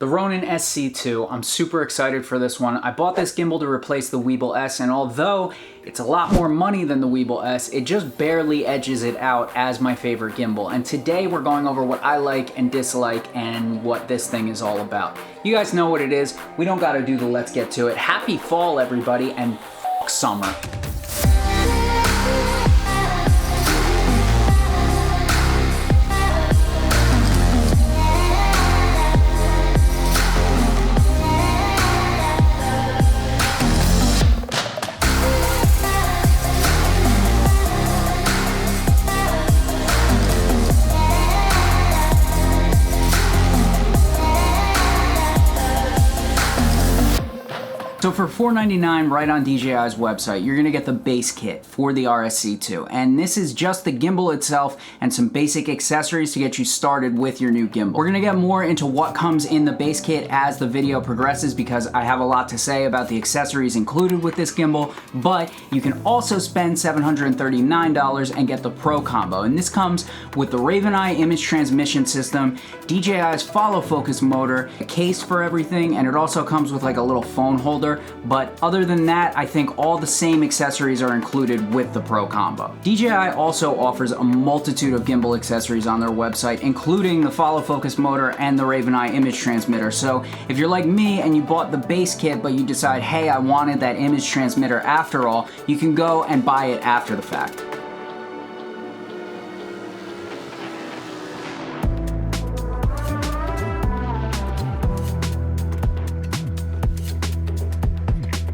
The Ronin SC2, I'm super excited for this one. I bought this gimbal to replace the Weebill S, and although it's a lot more money than the Weebill S, it just barely edges it out as my favorite gimbal. And today we're going over what I like and dislike and what this thing is all about. You guys know what it is. We don't gotta do the let's get to it. Happy fall, everybody, and f*** summer. So for $4.99 right on DJI's website, you're gonna get the base kit for the RSC2. And this is just the gimbal itself and some basic accessories to get you started with your new gimbal. We're gonna get more into what comes in the base kit as the video progresses because I have a lot to say about the accessories included with this gimbal, but you can also spend $739 and get the Pro combo. And this comes with the Raven Eye image transmission system, DJI's follow focus motor, a case for everything, and it also comes with like a little phone holder. But other than that, I think all the same accessories are included with the Pro combo. DJI also offers a multitude of gimbal accessories on their website, including the follow focus motor and the Raven Eye image transmitter. So if you're like me and you bought the base kit, but you decide, hey, I wanted that image transmitter after all, you can go and buy it after the fact.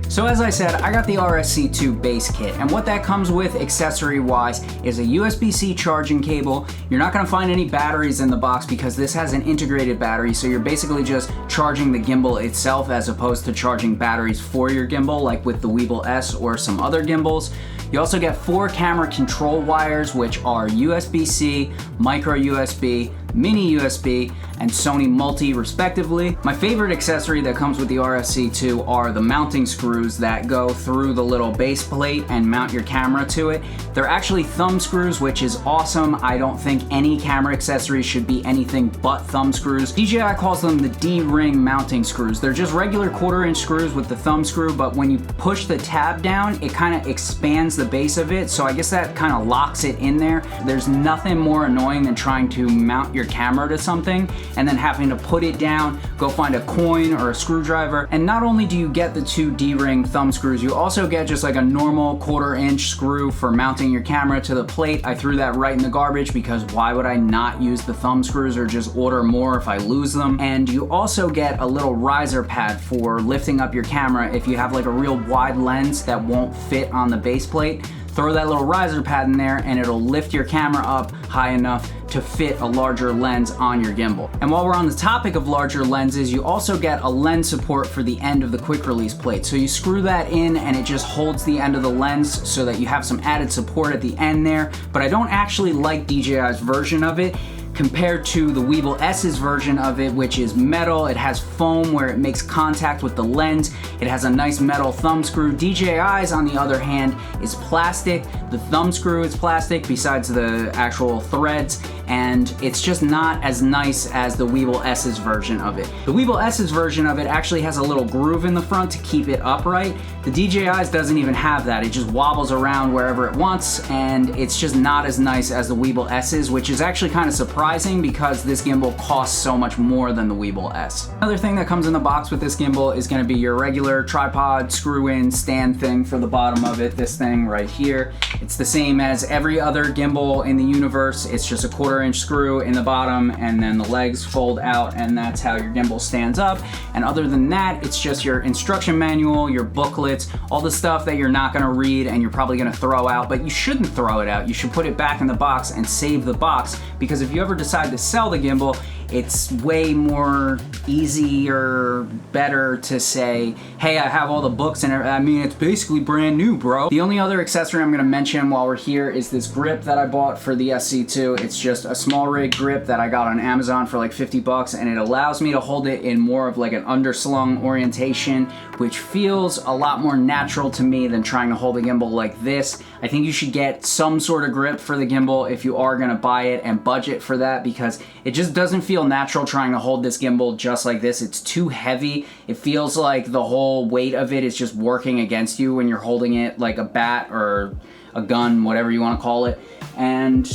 So as I said, I got the RSC2 base kit, and what that comes with accessory-wise is a USB-C charging cable. You're not gonna find any batteries in the box because this has an integrated battery, so you're basically just charging the gimbal itself as opposed to charging batteries for your gimbal like with the Weebill S or some other gimbals. You also get 4 camera control wires, which are USB-C, micro USB, mini USB, and Sony Multi respectively. My favorite accessory that comes with the RSC2 are the mounting screws that go through the little base plate and mount your camera to it. They're actually thumb screws, which is awesome. I don't think any camera accessory should be anything but thumb screws. DJI calls them the D-ring mounting screws. They're just regular 1/4-inch screws with the thumb screw, but when you push the tab down, it kind of expands the base of it, so I guess that kind of locks it in there. There's nothing more annoying than trying to mount your camera to something and then having to put it down, go find a coin or a screwdriver. And not only do you get the 2 D-ring thumb screws, you also get just like a normal 1/4-inch screw for mounting your camera to the plate. I threw that right in the garbage because why would I not use the thumb screws or just order more if I lose them? And you also get a little riser pad for lifting up your camera if you have like a real wide lens that won't fit on the base plate. Throw that little riser pad in there and it'll lift your camera up high enough to fit a larger lens on your gimbal. And while we're on the topic of larger lenses, you also get a lens support for the end of the quick release plate. So you screw that in and it just holds the end of the lens so that you have some added support at the end there. But I don't actually like DJI's version of it compared to the Weebill S's version of it, which is metal. It has foam where it makes contact with the lens. It has a nice metal thumb screw. DJI's, on the other hand, is plastic. The thumb screw is plastic besides the actual threads, and it's just not as nice as the Weebill S's version of it. The Weebill S's version of it actually has a little groove in the front to keep it upright. The DJI's doesn't even have that. It just wobbles around wherever it wants, and it's just not as nice as the Weebill S's, which is actually kind of surprising because this gimbal costs so much more than the Weebill S. Another thing that comes in the box with this gimbal is going to be your regular tripod screw-in stand thing for the bottom of it, this thing right here. It's the same as every other gimbal in the universe. It's just a 1/4-inch screw in the bottom and then the legs fold out and that's how your gimbal stands up. And other than that, it's just your instruction manual, your booklets, all the stuff that you're not going to read and you're probably going to throw out, but you shouldn't throw it out. You should put it back in the box and save the box, because if you ever decide to sell the gimbal, it's way more easy or better to say, hey, I have all the books and I mean, it's basically brand new, bro. The only other accessory I'm gonna mention while we're here is this grip that I bought for the SC2. It's just a Smallrig Grip that I got on Amazon for like 50 bucks, and it allows me to hold it in more of like an underslung orientation, which feels a lot more natural to me than trying to hold a gimbal like this. I think you should get some sort of grip for the gimbal if you are gonna buy it, and budget for that, because it just doesn't feel natural trying to hold this gimbal just like this. It's too heavy. It feels like the whole weight of it is just working against you when you're holding it like a bat or a gun, whatever you want to call it. And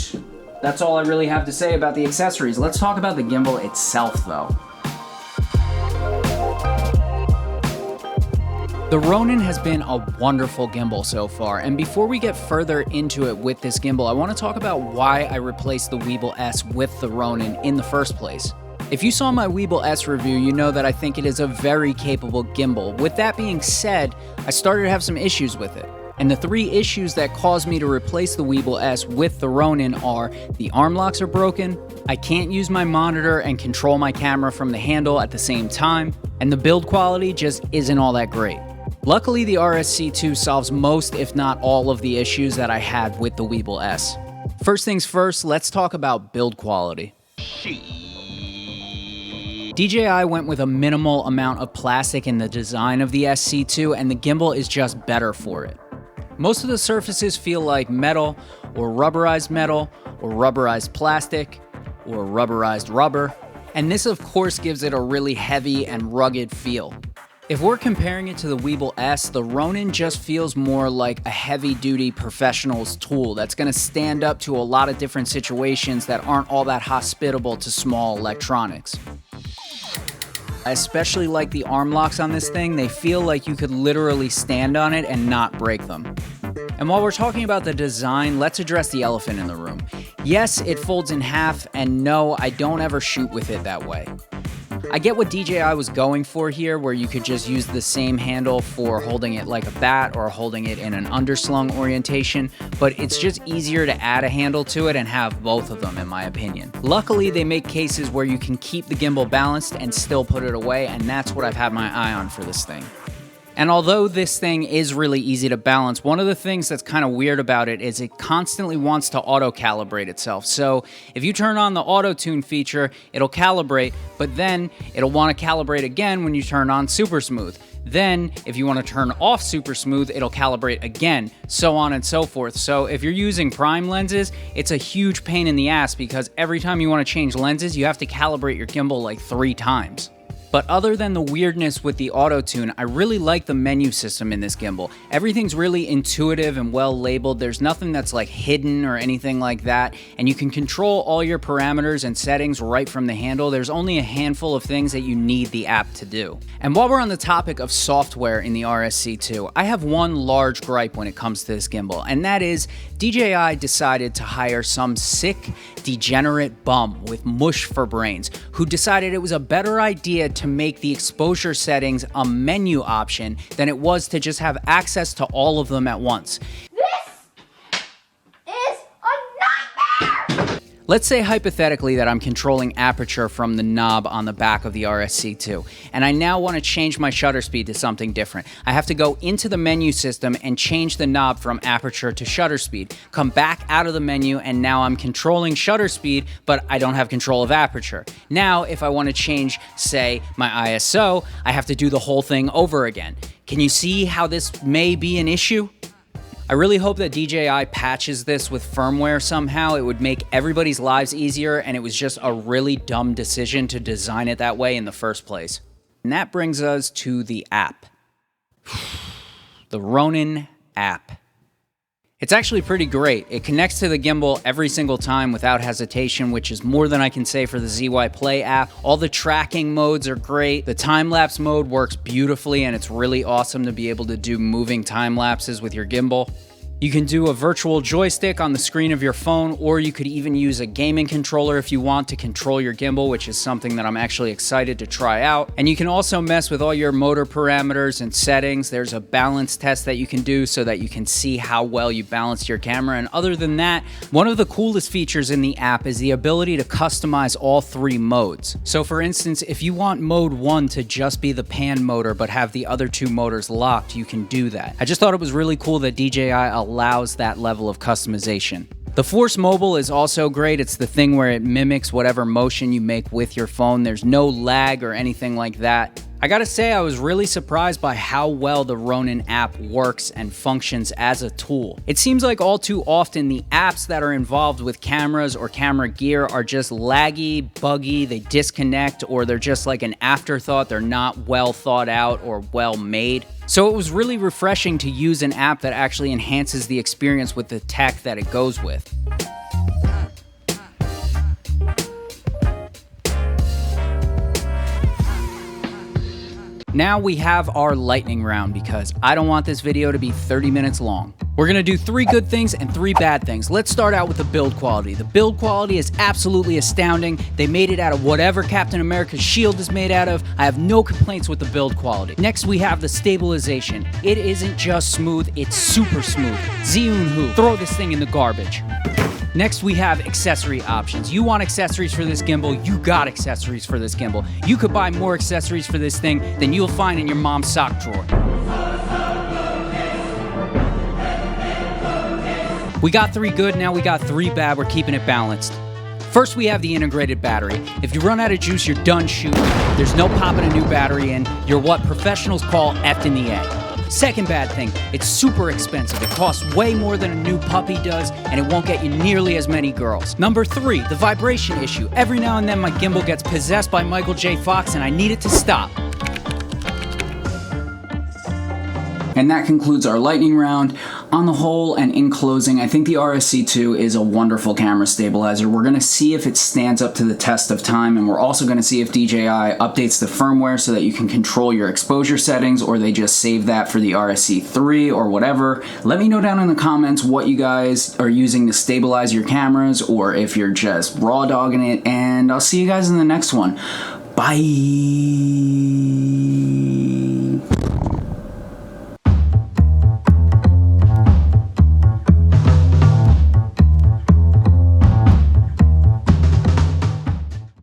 that's all I really have to say about the accessories. Let's talk about the gimbal itself though. The Ronin has been a wonderful gimbal so far, and before we get further into it with this gimbal, I want to talk about why I replaced the Weebill S with the Ronin in the first place. If you saw my Weebill S review, you know that I think it is a very capable gimbal. With that being said, I started to have some issues with it. And the 3 issues that caused me to replace the Weebill S with the Ronin are: the arm locks are broken, I can't use my monitor and control my camera from the handle at the same time, and the build quality just isn't all that great. Luckily, the RSC2 solves most, if not all, of the issues that I had with the Weebill S. First things first, let's talk about build quality. DJI went with a minimal amount of plastic in the design of the SC2, and the gimbal is just better for it. Most of the surfaces feel like metal, or rubberized plastic, or rubberized rubber, and this of course gives it a really heavy and rugged feel. If we're comparing it to the Weebill S, the Ronin just feels more like a heavy-duty professional's tool that's going to stand up to a lot of different situations that aren't all that hospitable to small electronics. I especially like the arm locks on this thing. They feel like you could literally stand on it and not break them. And while we're talking about the design, let's address the elephant in the room. Yes, it folds in half, and no, I don't ever shoot with it that way. I get what DJI was going for here, where you could just use the same handle for holding it like a bat or holding it in an underslung orientation, but it's just easier to add a handle to it and have both of them, in my opinion. Luckily, they make cases where you can keep the gimbal balanced and still put it away, and that's what I've had my eye on for this thing. And although this thing is really easy to balance, one of the things that's kind of weird about it is it constantly wants to auto-calibrate itself. So if you turn on the auto-tune feature, it'll calibrate, but then it'll want to calibrate again when you turn on super smooth. Then, if you want to turn off super smooth, it'll calibrate again, so on and so forth. So if you're using prime lenses, it's a huge pain in the ass because every time you want to change lenses, you have to calibrate your gimbal like 3 times. But other than the weirdness with the auto-tune, I really like the menu system in this gimbal. Everything's really intuitive and well labeled. There's nothing that's like hidden or anything like that. And you can control all your parameters and settings right from the handle. There's only a handful of things that you need the app to do. And while we're on the topic of software in the RSC2, I have one large gripe when it comes to this gimbal, and that is DJI decided to hire some sick, degenerate bum with mush for brains who decided it was a better idea to make the exposure settings a menu option than it was to just have access to all of them at once. This is a nightmare! Let's say hypothetically that I'm controlling aperture from the knob on the back of the RSC2, and I now want to change my shutter speed to something different. I have to go into the menu system and change the knob from aperture to shutter speed, come back out of the menu, and now I'm controlling shutter speed, but I don't have control of aperture. Now, if I want to change, say, my ISO, I have to do the whole thing over again. Can you see how this may be an issue? I really hope that DJI patches this with firmware somehow. It would make everybody's lives easier, and it was just a really dumb decision to design it that way in the first place. And that brings us to the app. The Ronin app. It's actually pretty great. It connects to the gimbal every single time without hesitation, which is more than I can say for the ZY Play app. All the tracking modes are great. The time-lapse mode works beautifully, and it's really awesome to be able to do moving time lapses with your gimbal. You can do a virtual joystick on the screen of your phone, or you could even use a gaming controller if you want to control your gimbal, which is something that I'm actually excited to try out. And you can also mess with all your motor parameters and settings. There's a balance test that you can do so that you can see how well you balance your camera. And other than that, one of the coolest features in the app is the ability to customize all 3 modes. So for instance, if you want mode 1 to just be the pan motor but have the other 2 motors locked, you can do that. I just thought it was really cool that DJI allows that level of customization. The Force Mobile is also great. It's the thing where it mimics whatever motion you make with your phone. There's no lag or anything like that. I gotta say, I was really surprised by how well the Ronin app works and functions as a tool. It seems like all too often the apps that are involved with cameras or camera gear are just laggy, buggy, they disconnect, or they're just like an afterthought. They're not well thought out or well made. So it was really refreshing to use an app that actually enhances the experience with the tech that it goes with. Now we have our lightning round because I don't want this video to be 30 minutes long. We're gonna do 3 good things and 3 bad things. Let's start out with the build quality. The build quality is absolutely astounding. They made it out of whatever Captain America's shield is made out of. I have no complaints with the build quality. Next we have the stabilization. It isn't just smooth, it's super smooth. Ziunhu, throw this thing in the garbage. Next, we have accessory options. You want accessories for this gimbal, you got accessories for this gimbal. You could buy more accessories for this thing than you'll find in your mom's sock drawer. We got 3 good, now we got 3 bad. We're keeping it balanced. First, we have the integrated battery. If you run out of juice, you're done shooting. There's no popping a new battery in. You're what professionals call effed in the A. Second bad thing, it's super expensive. It costs way more than a new puppy does, and it won't get you nearly as many girls. Number 3, the vibration issue. Every now and then my gimbal gets possessed by Michael J. Fox, and I need it to stop. And that concludes our lightning round. On the whole and in closing, I think the RSC2 is a wonderful camera stabilizer. We're gonna see if it stands up to the test of time, and we're also gonna see if DJI updates the firmware so that you can control your exposure settings, or they just save that for the RSC3 or whatever. Let me know down in the comments what you guys are using to stabilize your cameras, or if you're just raw dogging it, and I'll see you guys in the next one. Bye.